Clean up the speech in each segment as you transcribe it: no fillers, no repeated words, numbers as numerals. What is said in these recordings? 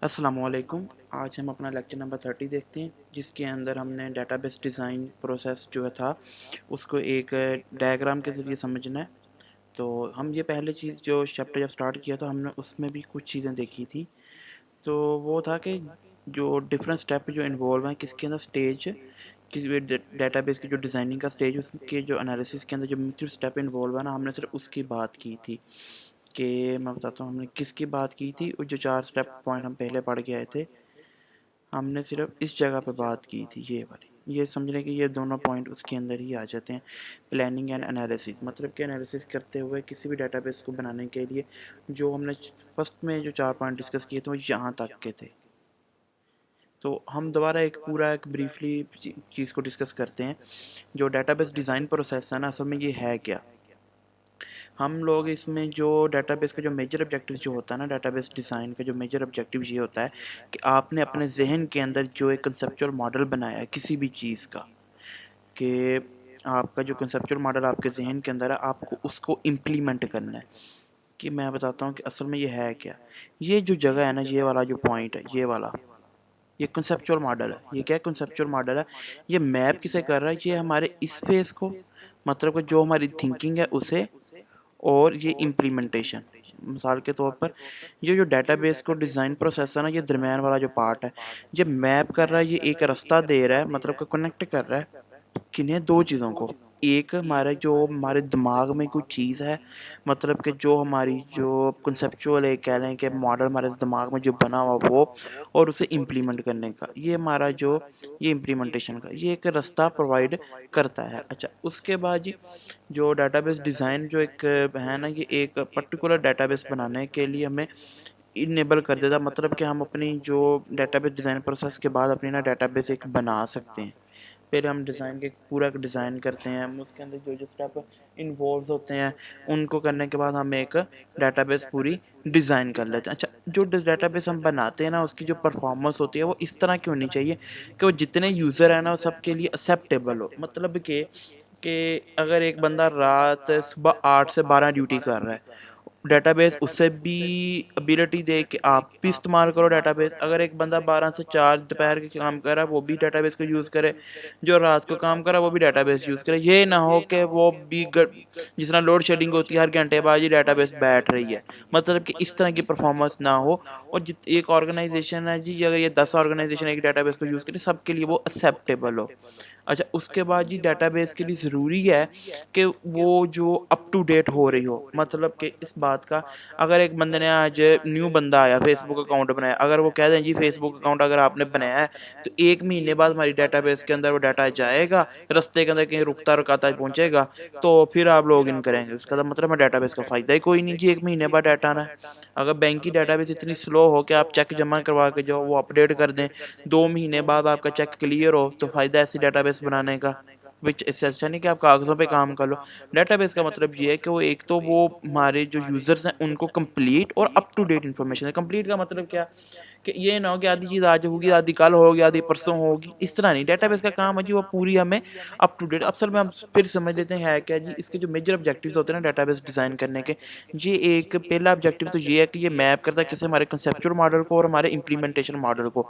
अस्सलामुअलैकुम। आज हम अपना लेक्चर नंबर 30 देखते हैं, जिसके अंदर हमने डेटाबेस डिज़ाइन प्रोसेस जो है था उसको एक डायग्राम के ज़रिए समझना है। तो हम ये पहले चीज़ जो चैप्टर जब स्टार्ट किया था हमने उसमें भी कुछ चीज़ें देखी थी। तो वो था कि जो डिफरेंट स्टेप जो इन्वॉल्व हैं किसके अंदर स्टेज किसी डेटाबेस की जो डिज़ाइनिंग का स्टेज उसके जो एनालिसिस के अंदर जो मुख्तलिफ स्टेप इन्वॉल्व है ना, हमने सिर्फ उसकी बात की थी। कि मैं बताता हूँ हमने किसकी बात की थी। और जो 4 स्टेप पॉइंट हम पहले पढ़ के आए थे, हमने सिर्फ इस जगह पे बात की थी, ये वाली। ये समझ लें कि ये दोनों पॉइंट उसके अंदर ही आ जाते हैं। प्लानिंग एंड एनालिसिस, मतलब कि एनालिसिस करते हुए किसी भी डेटाबेस को बनाने के लिए जो हमने फर्स्ट में जो 4 पॉइंट डिस्कस किए थे वो यहाँ तक के थे। तो हम दोबारा एक पूरा एक ब्रीफली चीज़ को डिस्कस करते हैं। जो डेटाबेस डिज़ाइन प्रोसेस है ना, असल में ये है क्या। हम लोग इसमें जो डेटाबेस का जो मेजर ऑब्जेक्टिव जो होता है ना, डेटाबेस डिज़ाइन का जो मेजर ऑब्जेक्टिव ये होता है कि आपने अपने जहन के अंदर जो एक कंसेप्चुअल मॉडल बनाया है किसी भी चीज़ का, कि आपका जो कंसेप्चुअल मॉडल आपके जहन के अंदर है, आपको उसको इम्प्लीमेंट करना है। कि मैं बताता हूँ कि असल में ये है क्या। ये जो जगह है ना, ये वाला जो पॉइंट है, ये वाला, ये कंसेप्चुअल मॉडल है। ये क्या कंसेप्चुअल मॉडल है, ये मैप किसे कर रहा है, ये हमारे इस फेस को, मतलब कि जो हमारी थिंकिंग है उसे, और ये इम्प्लीमेंटेशन। मिसाल के तौर पर ये जो डेटाबेस को डिज़ाइन प्रोसेस है ना, ये दरमियान वाला जो पार्ट है, ये मैप कर रहा है, ये एक रास्ता दे रहा है, मतलब कि कनेक्ट कर रहा है किन्हें, दो चीज़ों को। एक हमारे जो हमारे दिमाग में कोई चीज़ है, मतलब कि जो हमारी जो कंसेप्चुअल है, कह लें कि मॉडल हमारे दिमाग में जो बना हुआ वो, और उसे इम्प्लीमेंट करने का, ये हमारा जो ये इम्प्लीमेंटेशन का ये एक रास्ता प्रोवाइड करता है। अच्छा, उसके बाद जी जो डेटाबेस डिज़ाइन जो एक है ना, ये एक पर्टिकुलर डेटाबेस बनाने के लिए हमें इनेबल कर देता, मतलब कि हम अपनी जो डेटाबेस डिज़ाइन प्रोसेस के बाद अपनी ना डेटाबेस एक बना सकते हैं। फिर हम डिज़ाइन के पूरा डिज़ाइन करते हैं, हम उसके अंदर जो जो स्टेप इन्वॉल्व होते हैं उनको करने के बाद हम एक डेटाबेस पूरी डिज़ाइन कर लेते हैं। अच्छा, जो डेटाबेस हम बनाते हैं ना, उसकी जो परफॉर्मेंस होती है वो इस तरह की होनी चाहिए कि वो जितने यूज़र हैं ना वो सबके लिए एक्सेप्टेबल हो। मतलब कि अगर एक बंदा रात सुबह 8 से 12 ड्यूटी कर रहा है, डेटाबेस उससे भी एबिलिटी दे कि आप भी इस्तेमाल करो डेटाबेस। अगर एक बंदा 12 से 4 दोपहर के काम कर रहा है वो भी डेटाबेस को यूज़ करे, जो रात को काम कर रहा है वो भी डेटाबेस यूज़ करे। ये ना हो कि वो भी जिस तरह लोड शेडिंग होती है हर घंटे बाद ही डेटाबेस बैठ रही है, मतलब कि इस तरह की परफॉर्मेंस ना हो। और जित एक ऑर्गेनाइजेशन है जी, अगर ये 10 ऑर्गेनाइजेशन एक डेटाबेस को यूज़ करें, सबके लिए वो एक्सेप्टेबल हो। अच्छा, उसके बाद जी डेटाबेस के लिए ज़रूरी है कि वो जो अप टू डेट हो रही हो, मतलब कि इस बात का, अगर एक बंदे ने आज न्यू बंदा आया फेसबुक अकाउंट बनाया, अगर वो कह दें जी फेसबुक अकाउंट अगर आपने बनाया है तो 1 महीने बाद हमारी डेटाबेस के अंदर वो डाटा जाएगा, रास्ते के अंदर कहीं रुकता रुकाता पहुँचेगा, तो फिर आप लॉगिन करेंगे। उसका तो मतलब है डेटाबेस का फ़ायदा ही कोई नहीं जी, 1 महीने बाद डाटा आना है। अगर बैंक की डेटाबेस इतनी स्लो हो कि आप चेक जमा करवा के जाओ, वो अपडेट कर दें, 2 महीने बाद आपका चेक क्लियर हो, तो फ़ायदा ऐसी डेटाबेस बनाने का। विच इससे अच्छा नहीं कि आप कागज़ों पे काम कर लो। डेटाबेस का मतलब ये है कि वो एक तो वो हमारे जो यूज़र्स हैं उनको कंप्लीट और अप टू डेट इन्फॉर्मेशन है। कंप्लीट का मतलब क्या, कि ये ना हो कि आधी चीज़ आज होगी, आधी कल होगी, आधी परसों होगी, इस तरह नहीं। डेटाबेस का काम है जी वो पूरी हमें अप टू डेट। असल में हम फिर समझ लेते हैं है क्या जी, इसके जो मेजर ऑब्जेक्टिव्स होते हैं ना डेटाबेस डिज़ाइन करने के, ये एक पहला ऑब्जेक्टिव तो ये है कि ये मैप करता है किसी हमारे कंसेप्चुअल मॉडल को और हमारे इम्प्लीमेंटेशन मॉडल को।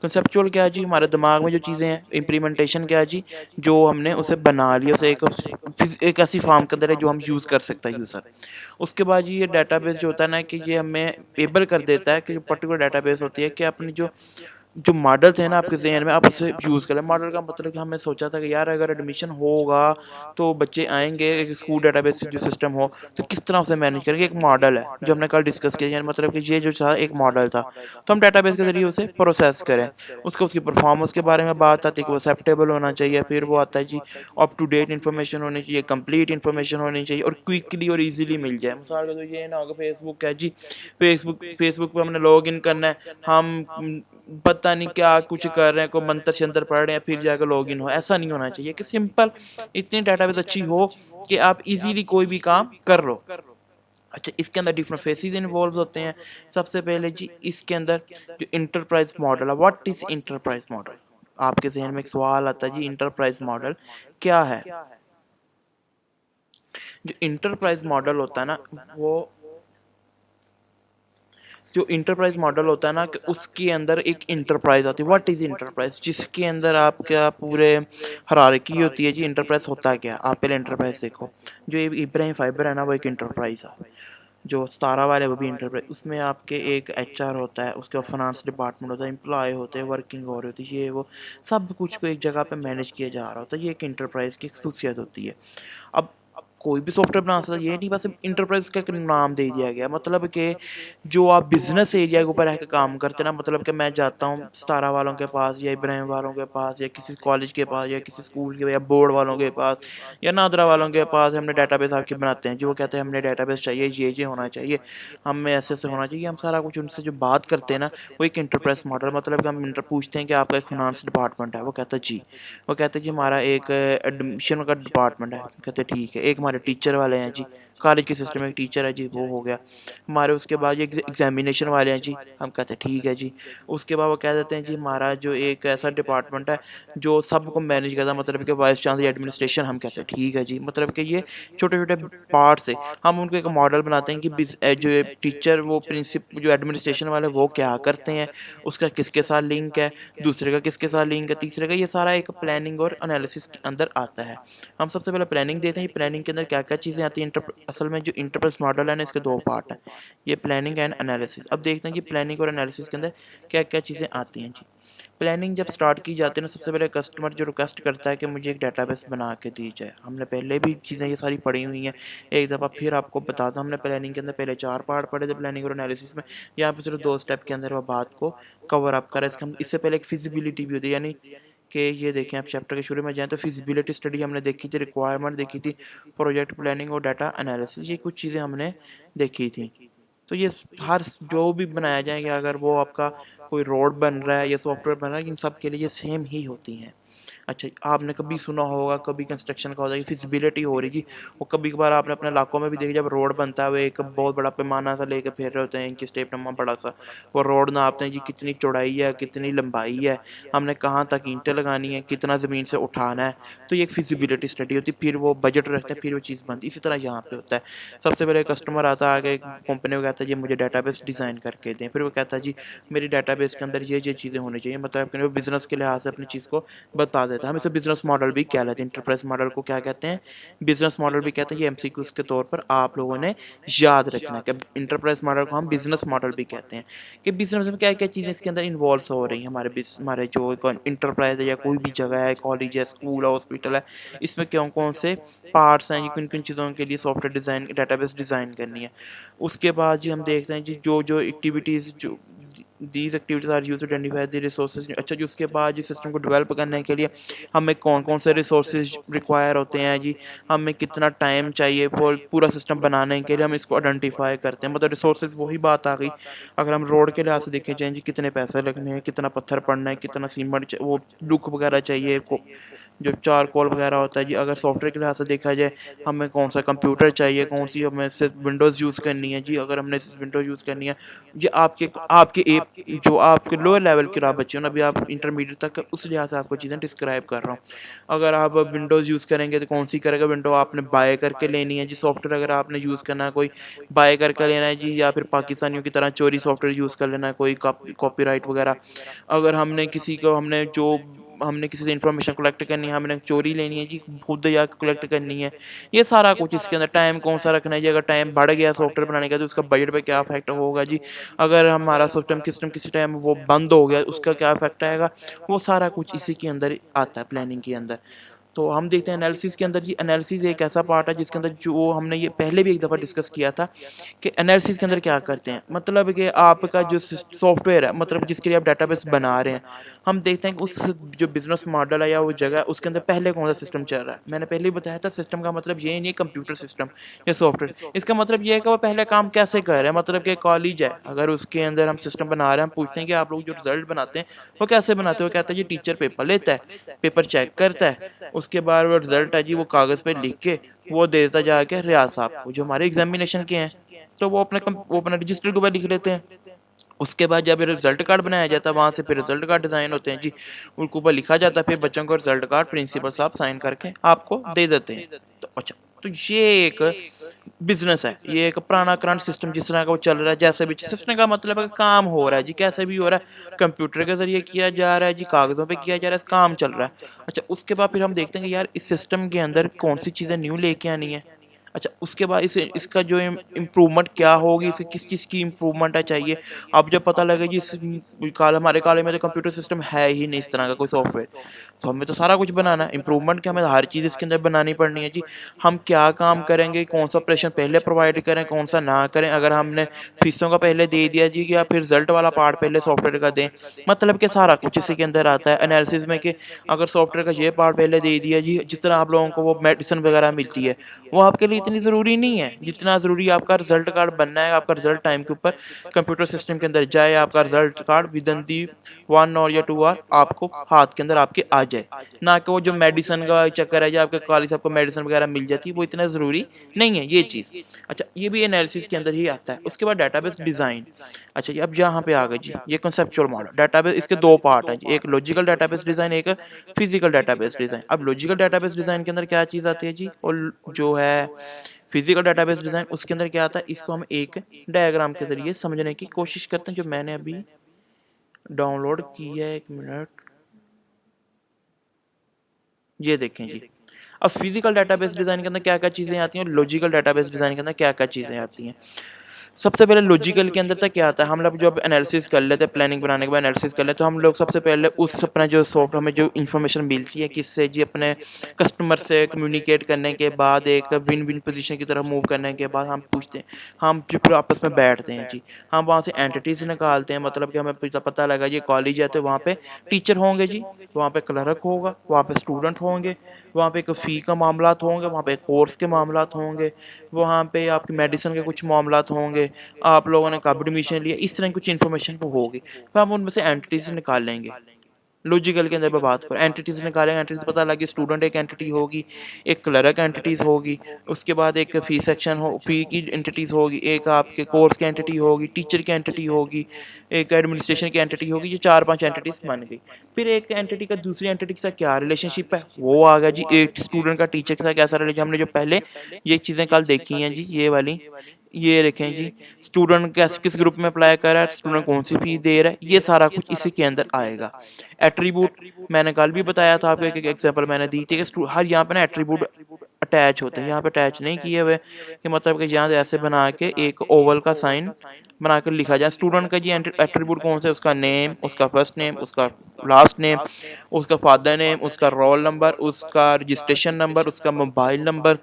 कंसेप्चुअल क्या है जी, हमारे दिमाग में जो चीज़ें हैं। इम्प्लीमेंटेशन क्या है जी, जो हमने उसे बना लिया, उसे एक ऐसी फॉर्म के अंदर है जो हम यूज़ कर सकता है यूज़र। उसके बाद ये डेटाबेस जो होता है ना, कि ये हमें एबल कर देता है कि जो पर्टिकुलर डेटाबेस होती है कि अपनी जो जो मॉडल थे ना आपके ज़हन में, आप उसे यूज़ करें। मॉडल का मतलब कि हमने सोचा था कि यार अगर एडमिशन होगा तो बच्चे आएँगे, एक स्कूल डेटाबेस जो सिस्टम हो, तो किस तरह उसे मैनेज करेंगे। एक मॉडल है जो हमने कल डिस्कस किया, यानी मतलब कि ये जो था एक मॉडल था, तो हम डेटाबेस के ज़रिए उसे प्रोसेस करें। उसको उसकी परफॉर्मेंस के बारे में बात आती है कि वो एक्सेप्टेबल होना चाहिए। फिर वो आता है जी अप टू डेट इन्फॉर्मेशन होनी चाहिए, कंप्लीट इन्फॉर्मेशन होनी चाहिए और क्विकली और ईज़िली मिल जाए। मिसाल के तौर ये ना हो कि फेसबुक है जी, फेसबुक पे हमने लॉगिन करना है, हम पता नहीं क्या कुछ कर रहे हैं, कोई मंतर-शंतर पढ़ रहे हैं, फिर जाकर लॉगिन हो। ऐसा नहीं होना चाहिए कि सिंपल इतनी डेटाबेस अच्छी हो कि आप इज़िली कोई भी काम कर लो। अच्छा, इसके अंदर डिफरेंट फेसेस इन्वॉल्व होते हैं। सबसे पहले जी इसके अंदर जो इंटरप्राइज़ मॉडल है, व्हाट इज़ इंटरप्राइज़ मॉडल? आपके ज़हन में एक सवाल आता है जी, इंटरप्राइज़ मॉडल क्या है? जो इंटरप्राइज़ मॉडल होता है ना, वो जो इंटरप्राइज मॉडल होता है ना कि उसके अंदर एक इंटरप्राइज आती है। What is enterprise? जिसके अंदर आपका पूरे हायरार्की होती है जी। इंटरप्राइज होता क्या है? आप पहले इंटरप्राइज देखो। जो ये इब्राहिम फाइबर है ना, वो एक इंटरप्राइज है। जो सतारा वाले वो भी इंटरप्राइज, उसमें आपके एक एचआर होता है, उसके बाद फाइनेंस डिपार्टमेंट होता है, एम्प्लॉय होते हैं, वर्किंग हो रही होती है, ये वो सब कुछ को एक जगह पे मैनेज किया जा रहा होता है। ये एक इंटरप्राइज की खसूसियत होती है। अब कोई भी सॉफ्टवेयर बना सकता है, ये नहीं बस इंटरप्राइज का एक नाम दे दिया गया। मतलब कि जो आप बिजनेस एरिया के ऊपर रह के काम करते हैं ना, मतलब कि मैं जाता हूँ सतारा वालों के पास या इब्राहिम वालों के पास या किसी कॉलेज के पास या किसी स्कूल के या बोर्ड वालों के पास या नादरा वालों के पास, हमने डाटाबेस आपके बनाते हैं। जो वो कहते हैं हमने डाटाबेस चाहिए, ये होना चाहिए, हमें ऐसे होना चाहिए, हम सारा कुछ उनसे जो बात करते हैं ना, वो एक इंटरप्राइज मॉडल। मतलब कि हम इंटर पूछते हैं कि आपका एक फाइनेंस डिपार्टमेंट है, वो कहता है जी। वो कहते हैं जी हमारा एक एडमिशन का डिपार्टमेंट है, कहते हैं ठीक है। एक हमारे टीचर वाले हैं जी, कॉलेज के सिस्टम में एक टीचर है जी, वो हो गया हमारे। उसके बाद ये एग्जामिनेशन वाले हैं जी, हम कहते हैं ठीक है जी। उसके बाद वो कह देते हैं जी हमारा जो एक ऐसा डिपार्टमेंट है जो सबको मैनेज करता है, मतलब कि वाइस चांसलर एडमिनिस्ट्रेशन, हम कहते हैं ठीक है जी। मतलब कि ये छोटे छोटे पार्ट से हम उनको एक मॉडल बनाते हैं कि जो टीचर वो प्रिंसिपल जो एडमिनिस्ट्रेशन वाले वो क्या करते हैं, उसका किसके साथ लिंक है, दूसरे का किसके साथ लिंक है, तीसरे का, ये सारा एक प्लानिंग और एनालिसिस के अंदर आता है। हम सबसे पहले प्लानिंग देते हैं। प्लानिंग के अंदर क्या क्या चीज़ें आती हैं? असल में जो इंटरप्राइज मॉडल है ना, इसके दो पार्ट हैं, ये प्लानिंग एंड एनालिसिस। अब देखते हैं कि प्लानिंग और एनालिसिस के अंदर क्या क्या चीज़ें आती हैं जी। प्लानिंग जब स्टार्ट की जाती है ना, सबसे पहले कस्टमर जो रिक्वेस्ट करता है कि मुझे एक डाटाबेस बना के दी जाए। हमने पहले भी चीज़ें ये सारी पढ़ी हुई हैं, एक दफ़ा फिर आपको बता दूँ। हमने प्लानिंग के अंदर पहले 4 पार्ट पढ़े थे प्लानिंग और एनालिसिस में। यहाँ पे सिर्फ 2 स्टेप के अंदर वो बात को कवर अप करा। इससे पहले एक फिजिबिलिटी भी होती है, यानी कि ये देखें आप चैप्टर के शुरू में जाएँ तो फिजिबिलिटी स्टडी हमने देखी थी, रिक्वायरमेंट देखी थी, प्रोजेक्ट प्लानिंग और डाटा एनालिसिस, ये कुछ चीज़ें हमने देखी थी। तो ये हर जो भी बनाया जाएगा, अगर वो आपका कोई रोड बन रहा है या सॉफ्टवेयर बन रहा है, इन सब के लिए ये सेम ही होती हैं। अच्छा, आपने कभी सुना होगा, कभी कंस्ट्रक्शन का होता है, फिजिबिलिटी हो रही जी, वो कभी कभार आपने अपने इलाकों में भी देखा, जब रोड बनता है वो एक बहुत बड़ा पैमाना सा लेके फिर रहे होते हैं, इनकी स्टेप नंबर बड़ा सा, वो रोड नापते हैं जी कितनी चौड़ाई है, कितनी लंबाई है, हमने कहाँ तक ईंटें लगानी है, कितना ज़मीन से उठाना है। तो ये एक फिजिबिलिटी स्टडी होती है, फिर वो बजट रखते हैं, फिर वो चीज़ बनती है। इसी तरह यहाँ पे होता है। सबसे पहले कस्टमर आता है, आगे कंपनी को कहता है जी मुझे डाटाबेस डिज़ाइन करके दें। फिर वो कहता है जी मेरी डाटाबेस के अंदर ये चीज़ें होनी चाहिए। मतलब कि वो बिज़नेस के लिहाज से अपनी चीज़ को बता देता है। हम इसे बिज़नेस मॉडल भी कह लेते हैं। इंटरप्राइज मॉडल को क्या कहते हैं? बिज़नेस मॉडल भी कहते हैं। ये एमसीक्यूज़ के तौर पर आप लोगों ने याद रखना है कि इंटरप्राइज मॉडल को हम बिज़नेस मॉडल भी कहते हैं, कि बिज़नेस में क्या-क्या चीज़ें इसके अंदर इन्वॉल्व हो रही हैं। हमारे जो इंटरप्राइज है या कोई भी जगह है, कॉलेज है, स्कूल है, हॉस्पिटल है, इसमें कौन-कौन से पार्ट्स हैं, ये किन-किन चीज़ों के लिए सॉफ्टवेयर डिज़ाइन, डाटाबेस डिज़ाइन करनी है। उसके बाद जी हम देखते हैं जी जो एक्टिविटीज़ जो these activities are used to identify the resources. अच्छा जी, उसके बाद जी सिस्टम को डेवलप करने के लिए हमें कौन-कौन से रिसोर्सेज रिक्वायर होते हैं जी, हमें कितना टाइम चाहिए पूरा सिस्टम बनाने के लिए, हम इसको आइडेंटिफाई करते हैं। मतलब रिसोर्सेज वही बात आ गई। अगर हम रोड के लिहाज से देखें जाएँ जी, कितने पैसे लगने हैं, कितना पत्थर पड़ना है, कितना सीमेंट वो लुक वगैरह चाहिए, को जो चारकोल वगैरह होता है जी। अगर सॉफ्टवेयर के लिहाज से देखा जाए, हमें कौन सा कंप्यूटर चाहिए, कौन सी हमें सिर्फ विंडोज़ यूज़ करनी है जी। अगर हमने विंडोज़ यूज़ करनी है जी, आपके आपके ए जो आपके लोअर लेवल के आप बच्चे हो ना, अभी आप इंटरमीडिएट तक, उस लिहाज से आपको चीज़ें डिस्क्राइब कर रहा हूँ। अगर आप विंडोज़ यूज़ करेंगे तो कौन सी करेगा विंडो आपने बाय करके लेनी है जी। सॉफ्टवेयर अगर आपने यूज़ करना है, कोई बाय करके लेना है जी, या फिर पाकिस्तानियों की तरह चोरी सॉफ्टवेयर यूज़ कर लेना है, कोई कॉपीराइट वगैरह। अगर हमने किसी से इन्फॉर्मेशन कलेक्ट करनी है, हमने चोरी लेनी है जी, खुद जाके कलेक्ट करनी है। ये सारा कुछ इसके अंदर। टाइम कौन सा रखना है जी, अगर टाइम बढ़ गया सॉफ्टवेयर बनाने का तो उसका बजट पे क्या इफेक्ट होगा जी। अगर हमारा सिस्टम किसी टाइम वो बंद हो गया, उसका क्या इफेक्ट आएगा। वो सारा कुछ इसी के अंदर आता है, प्लानिंग के अंदर। तो हम देखते हैं एनालिसिस के अंदर जी, एनालिसिस एक ऐसा पार्ट है जिसके अंदर जो हमने ये पहले भी एक दफ़ा डिस्कस किया था कि एनालिसिस के अंदर क्या करते हैं। मतलब कि आपका जो सॉफ्टवेयर है, मतलब जिसके लिए आप डाटाबेस बना रहे हैं, हम देखते हैं कि उस जो बिज़नेस मॉडल है या वो जगह है, उसके अंदर पहले कौन सा सिस्टम चल रहा है। मैंने पहले ही बताया था, सिस्टम का मतलब ये नहीं है कंप्यूटर सिस्टम या सॉफ्टवेयर। इसका मतलब ये है कि वो पहले काम कैसे कर रहे हैं। मतलब कि कॉलेज है, अगर उसके अंदर हम सिस्टम बना रहे हैं, हम पूछते हैं कि आप लोग जो रिजल्ट बनाते हैं वो कैसे बनाते हो। वो कहता है जी टीचर पेपर लेता है, पेपर चेक करता है, उसके बाद वो रिज़ल्ट है जी वो कागज़ पे लिख के वो देता जाके रियाज़ साहब को, जो हमारे एग्ज़ामिनेशन के हैं। तो वो अपना रजिस्टर के ऊपर लिख लेते हैं। उसके बाद जब रिज़ल्ट कार्ड बनाया जाता है, वहाँ से फिर रिज़ल्ट कार्ड डिज़ाइन होते हैं जी, उनके ऊपर लिखा जाता है, फिर बच्चों को रिज़ल्ट कार्ड प्रिंसिपल साहब साइन करके आपको दे देते हैं। तो अच्छा। तो ये एक बिजनेस है, ये एक पुराना करंट सिस्टम जिस तरह का वो चल रहा है, जैसे भी सिस्टम का मतलब है कि काम हो रहा है जी, कैसे भी हो रहा है, कंप्यूटर के जरिए किया जा रहा है जी, कागजों पे किया जा रहा है, काम चल रहा है। अच्छा, उसके बाद फिर हम देखते हैं कि यार इस सिस्टम के अंदर कौन सी चीज़ें न्यू लेके आनी है। अच्छा, उसके बाद इसका जो इम्प्रूवमेंट क्या होगी, इसे किस किस की इम्प्रूवमेंट है चाहिए। अब जब पता लगे जी इस हमारे कॉलेज में तो कंप्यूटर सिस्टम है ही नहीं इस तरह का कोई सॉफ्टवेयर, तो हमें तो सारा कुछ बनाना है। इम्प्रूवमेंट क्या, हमें हर चीज़ इसके अंदर बनानी पड़नी है जी। हम क्या काम करेंगे, कौन सा ऑपरेशन पहले प्रोवाइड करें, कौन सा ना करें, अगर हमने फीसों का पहले दे दिया जी या फिर रिजल्ट वाला पार्ट पहले सॉफ्टवेयर का दें, मतलब कि सारा कुछ इसी के अंदर आता है एनालिसिस में कि अगर सॉफ्टवेयर का ये पार्ट पहले दे दिया जी, जिस तरह आप लोगों को वो मेडिसिन वगैरह मिलती है वो आपके लिए इतनी ज़रूरी नहीं है जितना ज़रूरी आपका रिजल्ट कार्ड बनना है। आपका रिजल्ट टाइम के ऊपर कंप्यूटर सिस्टम के अंदर जाए, आपका result card within the 1 hour या 2 आवर आपको हाथ के अंदर आपके आ जाए, ना कि वो जो मेडिसिन का चक्कर है जो आपके कॉलेज आपको मेडिसिन वगैरह मिल जाती है वो इतना ज़रूरी नहीं है ये चीज़। अच्छा, ये भी एनालिसिस के अंदर ही आता है। उसके बाद डाटाबेस डिज़ाइन। अच्छा जी, अब यहाँ पे आ गए जी ये कंसेप्चुअल मॉडल डाटाबेस, इसके दो पार्ट हैं जी, एक लॉजिकल डाटाबेस डिज़ाइन, एक फिजिकल डाटाबेस डिज़ाइन। अब लॉजिकल डाटाबेस डिज़ाइन के अंदर क्या चीज़ आती है जी, और जो है फिजिकल डाटाबेस डिज़ाइन उसके अंदर क्या आता है, इसको हम एक डायग्राम के ज़रिए समझने की कोशिश करते हैं, जो मैंने अभी डाउनलोड की है। एक मिनट, ये देखें जी। अब फिजिकल डाटाबेस डिज़ाइन के अंदर क्या क्या चीज़ें आती हैं और लॉजिकल डाटाबेस डिज़ाइन के अंदर क्या क्या चीज़ें आती हैं। सबसे पहले लॉजिकल के अंदर तक क्या आता है, हम लोग जब एनालिसिस कर लेते हैं, प्लानिंग बनाने के बाद एनालिसिस कर लेते हैं, तो हम लोग सबसे पहले उस अपना जो सॉफ्ट हमें जो इन्फॉर्मेशन मिलती है किससे जी, अपने कस्टमर से कम्युनिकेट करने के बाद एक विन विन पोजीशन की तरफ मूव करने के बाद हम पूछते हैं, हम फिर आपस में बैठते हैं जी, हम वहाँ से एंटिटीज निकालते हैं। मतलब कि हमें पता लगा ये कॉलेज है तो वहाँ पे टीचर होंगे जी, वहाँ पे क्लर्क होगा, वहाँ पे स्टूडेंट होंगे, वहाँ पे एक फ़ी का मामलात होंगे, वहाँ पे कोर्स के मामलात होंगे, वहाँ पे आपकी मेडिसिन के कुछ मामलात होंगे, आप लोगों ने कब एडमिशन लिया, इस तरह की कुछ इन्फॉर्मेशन वो होगी। फिर हम उनमें से एंटिटीज निकाल लेंगे। लॉजिकल के अंदर मैं बात करूँ, एंटिटीज निकालेंगे, एंटिटीज पता लगी स्टूडेंट एक एंटिटी होगी, एक क्लर्क एंटिटीज होगी, उसके बाद एक फ़ी सेक्शन हो, फ़ी की एंटिटीज होगी, एक आपके कोर्स की एंटिटी होगी, टीचर की एंटिटी होगी, एक एडमिनिस्ट्रेशन की एंटिटी होगी। ये 4-5 एंटिटीज बन गई। फिर एक एंटिटी का दूसरी एंटिटी के साथ क्या रिलेशनशिप है वो आ गया जी, एक स्टूडेंट का टीचर के साथ कैसा रिलेशन, हमने जो पहले ये चीज़ें कल देखी हैं जी, ये वाली, ये देखें जी, स्टूडेंट कैसे किस ग्रुप में अप्लाई कर रहा है, स्टूडेंट कौन सी फीस दे रहा है, ये सारा कुछ इसी के अंदर आएगा। एट्रीब्यूट मैंने कल भी बताया था आपको, एक एग्जांपल मैंने दी थी कि हर यहाँ पे ना एट्रीब्यूट अटैच होते हैं, यहाँ पे अटैच नहीं किए हुए कि मतलब कि यहाँ से ऐसे बना के एक ओवल का साइन बना कर लिखा जाए। स्टूडेंट का जी एट्रीब्यूट कौन सा है, उसका नेम, उसका फर्स्ट नेम, उसका लास्ट नेम, उसका फादर नेम, उसका रोल नंबर, उसका रजिस्ट्रेशन नंबर, उसका मोबाइल नंबर,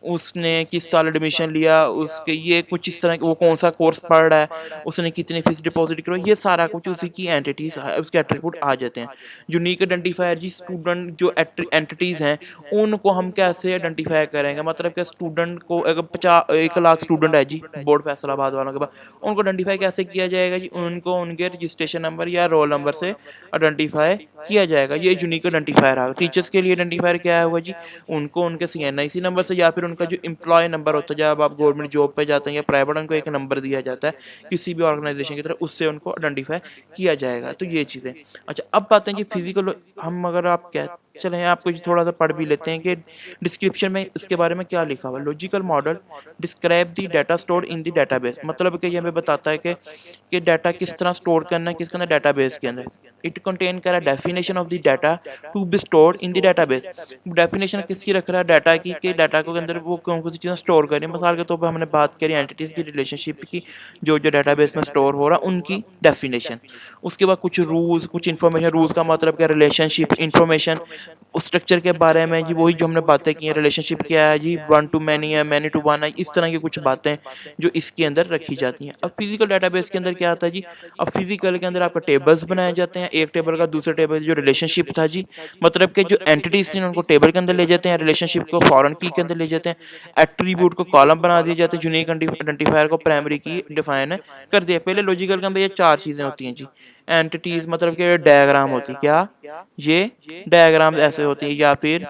उसने किस साल एडमिशन लिया, उसके ये कुछ इस तरह वो कौन सा कोर्स पढ़ रहा है, उसने कितनी फीस डिपॉजिट करो, ये सारा कुछ उसी की एंटिटीज उसके एट्रीब्यूट आ जाते हैं। यूनिक आइडेंटिफायर जी, स्टूडेंट जो एंटिटीज़ हैं उनको हम कैसे आइडेंटिफाई करेंगे, मतलब कि स्टूडेंट को अगर 1 लाख स्टूडेंट है जी बोर्ड फैसलाबाद वालों के पास, उनको आइडेंटिफाई कैसे किया जाएगा जी, उनको उनके रजिस्ट्रेशन नंबर या रोल नंबर से आइडेंटिफाई किया जाएगा। ये यूनिक आइडेंटिफायर आ गया। टीचर्स के लिए आइडेंटिफायर क्या होगा जी, उनको उनके CNIC नंबर से या फिर उनका जो एम्प्लॉय नंबर होता है, जब आप गवर्नमेंट जॉब पे जाते हैं या प्राइवेट, उनको एक नंबर दिया जाता है किसी भी ऑर्गेनाइजेशन की तरफ, उससे उनको आइडेंटिफाई किया जाएगा। तो ये चीज़ें। अच्छा, अब बात है जी फिजिकल, हम अगर आप कह चलें आपको थोड़ा सा पढ़ भी लेते हैं कि डिस्क्रिप्शन में इसके बारे में क्या लिखा हुआ है। Logical model describe the data stored in the database, मतलब कि ये हमें बताता है कि डाटा किस तरह स्टोर करना है किसके अंदर, डाटाबेस के अंदर। इट कंटेन कर definition of the data to be stored in the database. Definition किसकी रख रहा है, डाटा की, कि डाटा के अंदर वो कौन कौन सी चीज़ें स्टोर करें। मिसाल के तौर पर हमने बात करी एंटिटीज़ की रिलेशनशिप की, जो जो डाटाबेस में स्टोर हो रहा है उनकी डेफिनेशन। उसके बाद कुछ रूल्स, कुछ इन्फॉर्मेशन, रूल्स का मतलब क्या, रिलेशनशिप इन्फॉर्मेशन, उस स्ट्रक्चर के बारे में जी, वही जो हमने बातें की हैं, रिलेशनशिप क्या है जी, 1 to many है, many to 1 है, इस तरह की कुछ बातें जो इसके अंदर रखी जाती हैं। अब फिजिकल डाटाबेस के अंदर क्या आता है जी, अब फिजिकल के अंदर आपका टेबल्स बनाए जाते हैं, एक टेबल का दूसरे टेबल जो रिलेशनशिप था जी, मतलब कि जो एंटिटीज थी उनको टेबल के अंदर ले जाते हैं, रिलेशनशिप को फॉरेन की के अंदर ले जाते हैं, एट्रीब्यूट को कॉलम बना दिए जाते हैं, यूनिक आइडेंटिफायर को प्राइमरी की डिफाइन कर दिया। पहले लॉजिकल के अंदर ये 4 चीज़ें होती हैं जी, एंटिटीज मतलब कि डायग्राम होती क्या, ये डायग्राम ऐसे होती है या फिर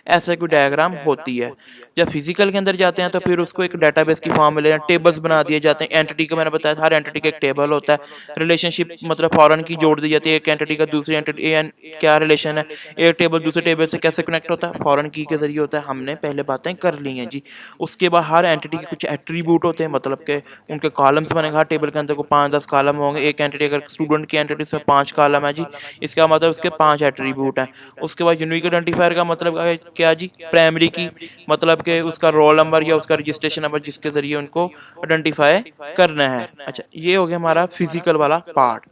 ऐसे कोई डायग्राम होती है। जब फिजिकल के अंदर जाते हैं तो फिर उसको एक डेटाबेस की फॉर्म में लेना, टेबल्स बना दिए जाते हैं। एंटिटी का मैंने बताया हर एंटिटी का एक टेबल होता है। रिलेशनशिप मतलब फॉरेन की जोड़ दी जाती है, एक एंटिटी का दूसरी एंटिटी क्या रिलेशन है, एक टेबल दूसरे टेबल से कैसे कनेक्ट होता है, फॉरेन की के जरिए होता है। हमने पहले बातें कर ली हैं जी। उसके बाद हर एंटिटी के कुछ एट्रीब्यूट होते हैं, मतलब के उनके कॉलम्स बनेगा। हर टेबल के अंदर को 5-10 कॉलम होंगे। एक एंटिटी अगर स्टूडेंट की एंटिटी में 5 कॉलम है जी, इसका मतलब उसके 5 एट्रीब्यूट हैं। उसके बाद यूनिक आइडेंटिफायर का मतलब क्या जी, प्राइमरी की मतलब कि उसका रोल नंबर या उसका रजिस्ट्रेशन नंबर जिसके ज़रिए उनको आइडेंटिफाई करना है। अच्छा, ये हो गया हमारा फिजिकल वाला पार्ट।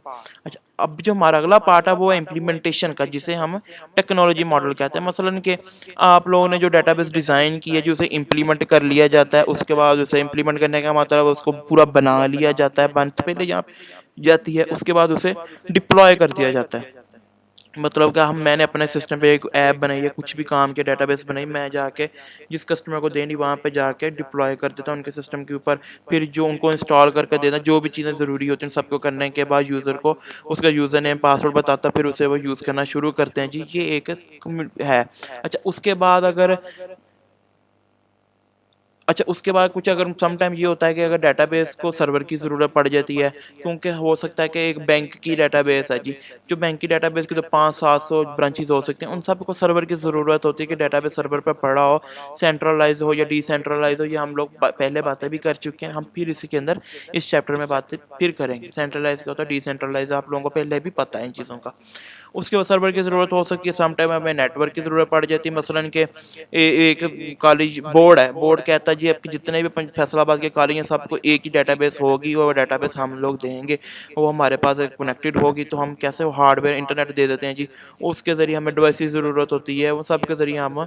अच्छा, अब जो हमारा अगला पार्ट है वो है इम्प्लीमेंटेशन का, जिसे हम टेक्नोलॉजी मॉडल कहते हैं। मसलन कि आप लोगों ने जो डेटाबेस डिज़ाइन की है, जो उसे इम्प्लीमेंट कर लिया जाता है, उसके बाद उसे इम्प्लीमेंट करने का मतलब उसको पूरा बना लिया जाता है, बन पहले यहाँ जाती है, उसके बाद उसे डिप्लॉय कर दिया जाता है। मतलब क्या, हम मैंने अपने सिस्टम पे एक ऐप बनाई है, कुछ भी काम के डेटाबेस बनाई, मैं जाके जिस कस्टमर को देनी वहाँ पे जाके डिप्लॉय कर देता हूँ उनके सिस्टम के ऊपर। फिर जो उनको इंस्टॉल करके देना, जो भी चीज़ें ज़रूरी होती हैं सबको करने के बाद यूज़र को उसका यूज़र नेम पासवर्ड बताता, फिर उसे वो यूज़ करना शुरू करते हैं जी। ये एक है। अच्छा, उसके बाद अगर अच्छा, उसके बाद कुछ अगर सम टाइम ये होता है कि अगर डेटाबेस को सर्वर की ज़रूरत पड़ जाती है, क्योंकि हो सकता है कि एक बैंक की डेटाबेस है जी, जो बैंक की डेटाबेस की तो 500-700 ब्रांचेस हो सकते हैं, उन सबको सर्वर की ज़रूरत होती है कि डेटाबेस सर्वर पर पड़ा हो, सेंट्रलाइज हो या डिसेंट्रलाइज हो। ये हम लोग पहले बातें भी कर चुके हैं, हम फिर इसी के अंदर इस चैप्टर में बातें फिर करेंगे। सेंट्रलाइज क्या होता है, डिसेंट्रलाइज आप लोगों को पहले भी पता है इन चीज़ों का। उसके बाद सर्वर की ज़रूरत हो सकती है, सम टाइम हमें नेटवर्क की ज़रूरत पड़ जाती है। मसलन के एक कॉलेज बोर्ड है, बोर्ड कहता है जी आपके जितने भी फैसलाबाद के कॉलेज हैं सबको एक ही डेटाबेस होगी, वो डेटाबेस हम लोग देंगे, वो हमारे पास कनेक्टेड होगी। तो हम कैसे वो हार्डवेयर इंटरनेट दे देते हैं जी, उसके ज़रिए हमें डिवाइस की ज़रूरत होती है, वो सब के ज़रिए हम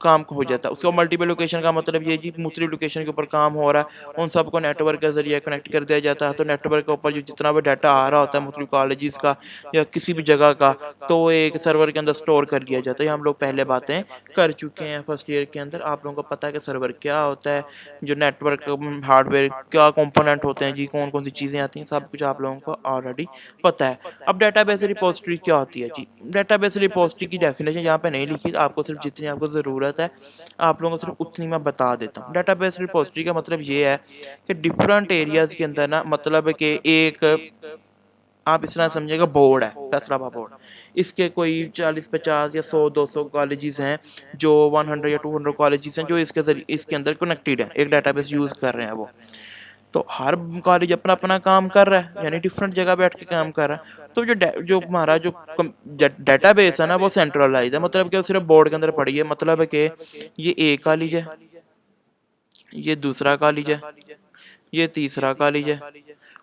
काम हो जाता है। उसको मल्टीपल लोकेशन का मतलब ये जी, मुख्तलिफ लोकेशन के ऊपर काम हो रहा है, उन सबको नेटवर्क के ज़रिए कनेक्ट कर दिया जाता है। तो नेटवर्क के ऊपर जो जितना भी डाटा आ रहा होता है मुख्तलिफ कॉलेजेस का या किसी भी जगह का, तो वो एक सर्वर के अंदर स्टोर कर लिया जाता है। ये हम लोग पहले बातें कर चुके हैं फर्स्ट ईयर के अंदर। आप लोगों को पता है कि सर्वर क्या होता है, जो नेटवर्क हार्डवेयर क्या कंपोनेंट होते हैं जी, कौन कौन सी चीज़ें आती हैं, सब कुछ आप लोगों को ऑलरेडी पता है। अब डेटाबेस रिपोजिटरी क्या होती है जी, डेटाबेस रिपोजिटरी की डेफिनेशन यहाँ पे नहीं लिखी, आपको सिर्फ जितनी आपको ज़रूरत है आप लोगों को सिर्फ उतनी मैं बता देता हूँ। डेटाबेस रिपोजिटरी का मतलब ये है कि डिफरेंट एरियाज़ के अंदर ना, मतलब कि एक आप इस तरह समझिएगा बोर्ड है, फैसलाबाद बोर्ड। इसके कोई 40-50 या 100-200 कॉलेजेस हैं, जो 100 या 200 कॉलेजेस हैं जो इसके ज़रिए इसके अंदर कनेक्टेड हैं, एक डेटाबेस यूज़ कर रहे हैं वो। तो हर कॉलेज अपना अपना काम कर रहा है, यानी डिफरेंट जगह बैठ के काम कर रहा है। तो जो हमारा जो डेटाबेस है ना, वो सेंट्रलाइज है, मतलब कि सिर्फ बोर्ड के अंदर पड़ी है। मतलब है कि ये एक कॉलेज है, ये दूसरा कॉलेज है, ये तीसरा कॉलेज है,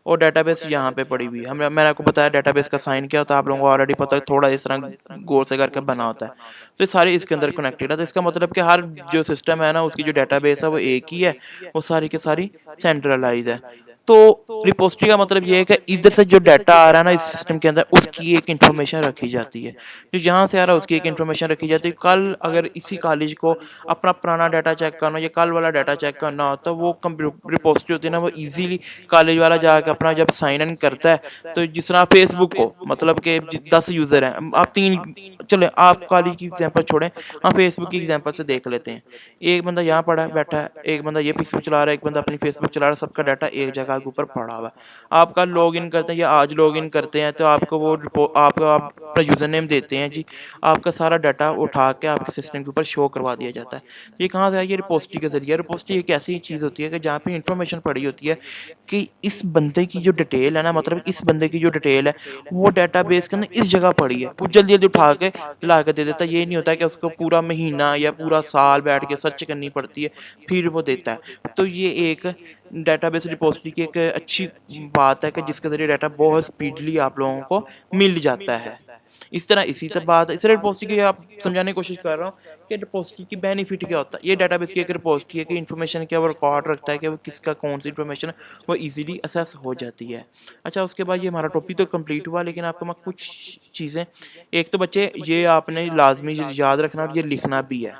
और डेटाबेस यहाँ पे पड़ी हुई है। हम मैंने आपको बताया डेटाबेस का साइन क्या होता है, आप लोगों को ऑलरेडी पता है, थोड़ा इस तरह गोल से करके बना होता है। तो ये सारे इसके अंदर कनेक्टेड है। तो इसका मतलब कि हर जो सिस्टम है ना, उसकी जो डेटाबेस है वो एक ही है, वो सारी की सारी सेंट्रलाइज है। तो रिपोजिटरी का मतलब ये है कि इधर से जो डाटा आ रहा है ना इस सिस्टम के अंदर, उसकी एक इन्फॉर्मेशन रखी जाती है। जो यहाँ से आ रहा है उसकी एक इन्फॉर्मेशन रखी जाती है। कल अगर इसी कॉलेज को अपना पुराना डाटा चेक करना या कल वाला डाटा चेक करना हो, तो वो रिपोजिटरी होती है ना, वो ईजीली कॉलेज वाला जाकर अपना जब साइन इन करता है, तो जिस तरह फेसबुक को, मतलब कि 10 यूज़र हैं, आप 3, चले आप कॉलेज की एग्जांपल छोड़ें, हम फेसबुक की एग्जांपल से देख लेते हैं। एक बंदा यहाँ पड़ा बैठा है, एक बंदा ये फेसबुक चला रहा है, एक बंदा अपनी फेसबुक चला रहा है, सबका डाटा एक जगह के ऊपर पड़ा हुआ है। आप कल लॉग इन करते हैं या आज लॉग इन करते हैं, तो आपको वो आपको आप अपना यूज़र नेम देते हैं जी, आपका सारा डाटा उठा के आपके सिस्टम के ऊपर शो करवा दिया जाता है। ये कहाँ से है, ये रिपोजिटरी के ज़रिए। रिपोजिटरी एक ऐसी चीज़ होती है कि जहाँ पे इन्फॉर्मेशन पड़ी होती है कि इस बंदे की जो डिटेल है ना, मतलब इस बंदे की जो डिटेल है वो डेटाबेस के अंदर इस जगह पड़ी है, वो जल्दी जल्दी उठा के ला के दे देता है। ये नहीं होता है कि उसको पूरा महीना या पूरा साल बैठ के सर्च करनी पड़ती है फिर वो देता है। तो ये एक डेटाबेस रिपोजिटरी की एक अच्छी बात है कि जिसके ज़रिए डाटा बहुत स्पीडली आप लोगों को मिल जाता है। इस तरह इसी तरह बात है, इस रिपोजिटरी की आप समझाने की कोशिश कर रहा हूँ कि रिपोजिटरी की बेनिफिट क्या होता है। ये डेटाबेस की एक रिपोजिटरी है कि इन्फॉर्मेशन क्या वो रिकॉर्ड रखता है कि वो किसका कौन सी इन्फॉर्मेशन वो इजीली असेस हो जाती है। अच्छा, उसके बाद ये हमारा टॉपिक तो कंप्लीट हुआ, लेकिन आपको मैं कुछ चीज़ें, एक तो बच्चे ये आपने लाजमी याद रखना और ये लिखना भी है।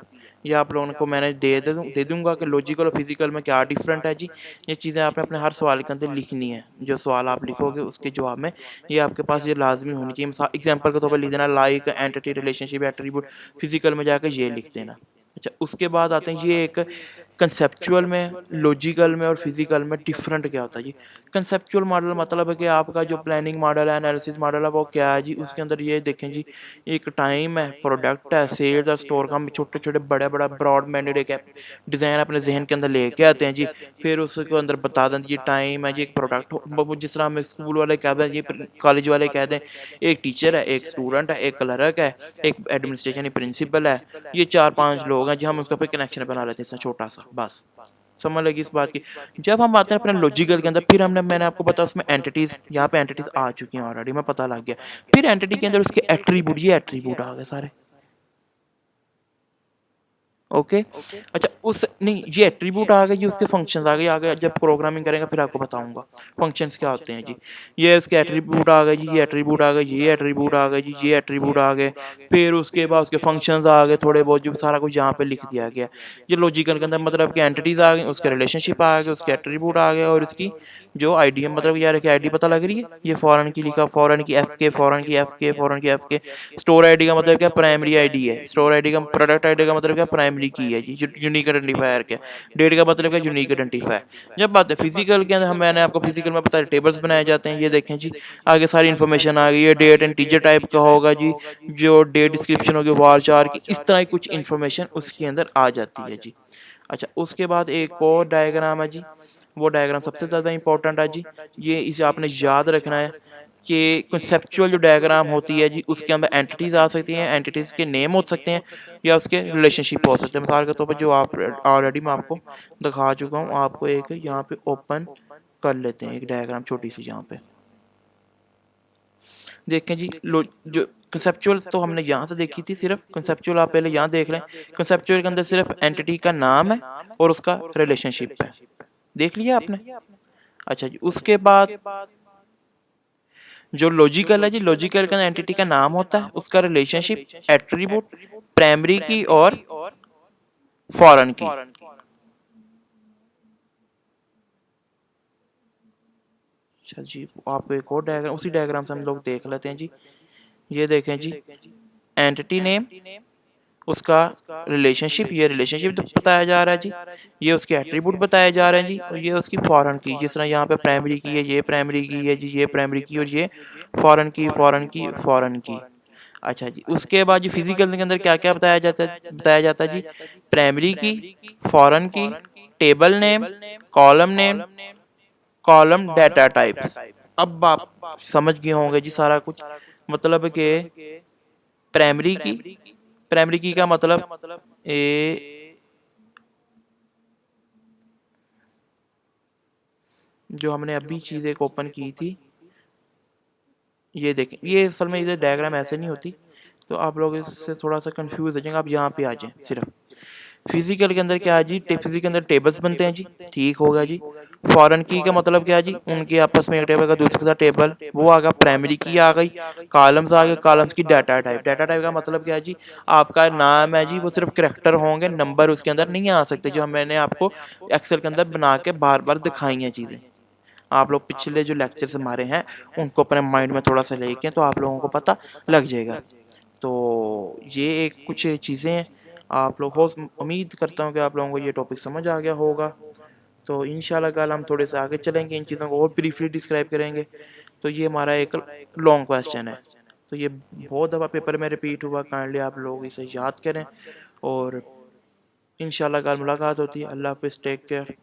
ये आप लोगों को मैंने दे दूँगा कि लॉजिकल और फिजिकल में क्या डिफरेंट है जी। ये चीज़ें आपने अपने हर सवाल के अंदर लिखनी है। जो सवाल आप लिखोगे उसके जवाब में ये आपके पास ये लाजमी होनी चाहिए। एग्जाम्पल के तौर पर लिख देना, like, entity, relationship, attribute, physical में जाकर ये लिख देना। अच्छा, उसके बाद आते हैं ये एक कंसेप्चुअल में, लॉजिकल में और फिजिकल में डिफरेंट क्या होता है जी। कंसेप्चुअल मॉडल मतलब है कि आपका जो प्लानिंग मॉडल है, एनालिसिस मॉडल है, वो क्या है जी, उसके अंदर ये देखें जी, एक टाइम है, प्रोडक्ट है, सेल्स और स्टोर का हम छोटे छोटे बड़े बड़ा ब्रॉड मैंडेड एक डिज़ाइन अपने जहन के अंदर लेके आते हैं जी। फिर उसके अंदर बता दें ये टाइम है जी, एक प्रोडक्ट, जिस तरह हमें स्कूल वाले कह दें, ये कॉलेज वाले कह दें, एक टीचर है, एक स्टूडेंट है, एक क्लर्क है, एक एडमिनिस्ट्रेशन प्रिंसिपल है, ये 4-5 लोग हैं जी, हम उसका फिर कनेक्शन बना लेते हैं इससे छोटा सा, बस समझ लगी इस बात की। जब हम आते हैं अपने लॉजिकल के अंदर, फिर मैंने आपको बताया उसमें एंटिटीज, यहाँ पे एंटिटीज आ चुकी हैं ऑलरेडी, मैं पता लग गया। फिर एंटिटी के अंदर उसके एट्रीब्यूट, ये एट्रीब्यूट आ गए सारे। ओके, अच्छा उस नहीं, ये एट्रीब्यूट आ गए, ये उसके फंक्शंस आ गए, जब प्रोग्रामिंग करेंगे फिर आपको बताऊंगा फंक्शंस क्या होते हैं जी। ये उसके एट्रीब्यूट आ गए जी, ये एट्रीब्यूट आ गए, ये एट्रीब्यूट आ गए जी, ये एट्रीब्यूट आ गए। फिर उसके बाद उसके फंक्शंस आ गए थोड़े बहुत, जो सारा कुछ यहाँ पे लिख दिया गया। ये लॉजिकल के अंदर मतलब कि एंटिटीज आ गई, उसके रिलेशनशिप आ गए, उसके एट्रीब्यूट आ गए, और इसकी जो आईडी है, मतलब यार की आईडी पता लग रही है, ये फॉरेन की लिखा, फॉरेन की एफ के, फॉरेन की एफ के, फॉरेन की एफ के। स्टोर आईडी का मतलब क्या, प्राइमरी आईडी है। स्टोर आईडी का, प्रोडक्ट आईडी का मतलब क्या, प्राइमरी की है जी, यूनिक आइडेंटिफायर क्या। डेट का मतलब क्या, यूनिक आइडेंटिफायर। जब बात है फिजिकल के अंदर, हम मैंने आपको फिजिकल में बताया टेबल्स बनाए जाते हैं, ये देखें जी, आगे सारी इन्फॉर्मेशन आ गई है, डेट एंड टीजर टाइप का होगा जी, जो डेट डिस्क्रिप्शन होगी वार चार की, इस तरह की कुछ इन्फॉर्मेशन उसके अंदर आ जाती है जी। अच्छा, उसके बाद एक और डायग्राम है जी, वो डायग्राम सबसे ज़्यादा इंपॉर्टेंट है जी। ये इसे आपने याद रखना है कि कंसेप्चुअल जो डायग्राम होती है जी, उसके अंदर एंटिटीज़ आ सकती हैं, एंटिटीज़ के नेम हो सकते हैं, या उसके रिलेशनशिप हो सकते हैं। मिसाल के तौर पर जो आप ऑलरेडी मैं आपको दिखा चुका हूँ, आपको एक यहाँ पे ओपन कर लेते हैं एक डायग्राम छोटी सी, यहाँ पे देखें जी। जो कंसेप्चुअल तो हमने यहाँ से देखी थी, सिर्फ कंसेप्चुअल आप पहले यहाँ देख लें। कंसेप्चुअल के अंदर सिर्फ एंटिटी का नाम है और उसका रिलेशनशिप है, देख लिया आपने। अच्छा जी, उसके बाद जो लॉजिकल है जी, लॉजिकल का एंटिटी का नाम होता है, उसका रिलेशनशिप, एट्रीब्यूट, प्राइमरी की और फॉरेन की। अच्छा जी, आप एक और डायग्राम, उसी डायग्राम से हम लोग देख लेते हैं जी। ये देखें जी, एंटिटी नेम, उसका रिलेशनशिप, ये रिलेशनशिप बताया जा रहा है जी, ये उसके एट्रीब्यूट बताए जा रहे हैं जी, और ये उसकी फॉरेन की, जिस तरह यहाँ पे प्राइमरी की है, ये प्राइमरी की है जी, ये प्राइमरी की, और ये फॉरेन की, फॉरेन की, फॉरेन की। अच्छा जी, उसके बाद जी फिजिकल के अंदर क्या क्या बताया जाता है जी, प्राइमरी की, फॉरेन की, table name, column name, column data types. अब आप समझ गए होंगे जी सारा कुछ, मतलब कि प्राइमरी की, प्राइमरी की का मतलब ए, जो हमने अभी चीज़ एक ओपन की थी, ये देखें, ये असल में ये डायग्राम ऐसे नहीं होती, तो आप लोग इससे थोड़ा सा कंफ्यूज हो जाएंगे। आप यहाँ पे आ जाएं, सिर्फ फिजिकल के अंदर क्या है जी, फिजिकल के अंदर टेबल्स बनते हैं जी, ठीक होगा जी। फॉरेन की का मतलब क्या है जी, उनके आपस में एक टेबल का दूसरे के साथ टेबल, वो आ गया, प्राइमरी की आ गई, कॉलम्स आ गए, कॉलम्स की डाटा टाइप, डाटा टाइप का मतलब क्या है जी, आपका नाम है जी, वो सिर्फ करेक्टर होंगे, नंबर उसके अंदर नहीं आ सकते, जो मैंने आपको एक्सेल के अंदर बना के बार बार दिखाई हैं चीज़ें। आप लोग पिछले जो लेक्चर्स हमारे हैं उनको अपने माइंड में थोड़ा सा लेके, तो आप लोगों को पता लग जाएगा। तो ये एक कुछ चीज़ें हैं, आप लोग हो, उम्मीद करता हूँ कि आप लोगों को ये टॉपिक समझ आ गया होगा। तो इंशाल्लाह कल हम थोड़े से आगे चलेंगे, इन चीज़ों को और ब्रीफली डिस्क्राइब करेंगे। तो ये हमारा एक लॉन्ग क्वेश्चन है, तो ये बहुत दफ़ा पेपर में रिपीट हुआ, काइंडली आप लोग इसे याद करें। और इंशाल्लाह कल मुलाकात होती है। अल्लाह हाफ़िज़, टेक केयर।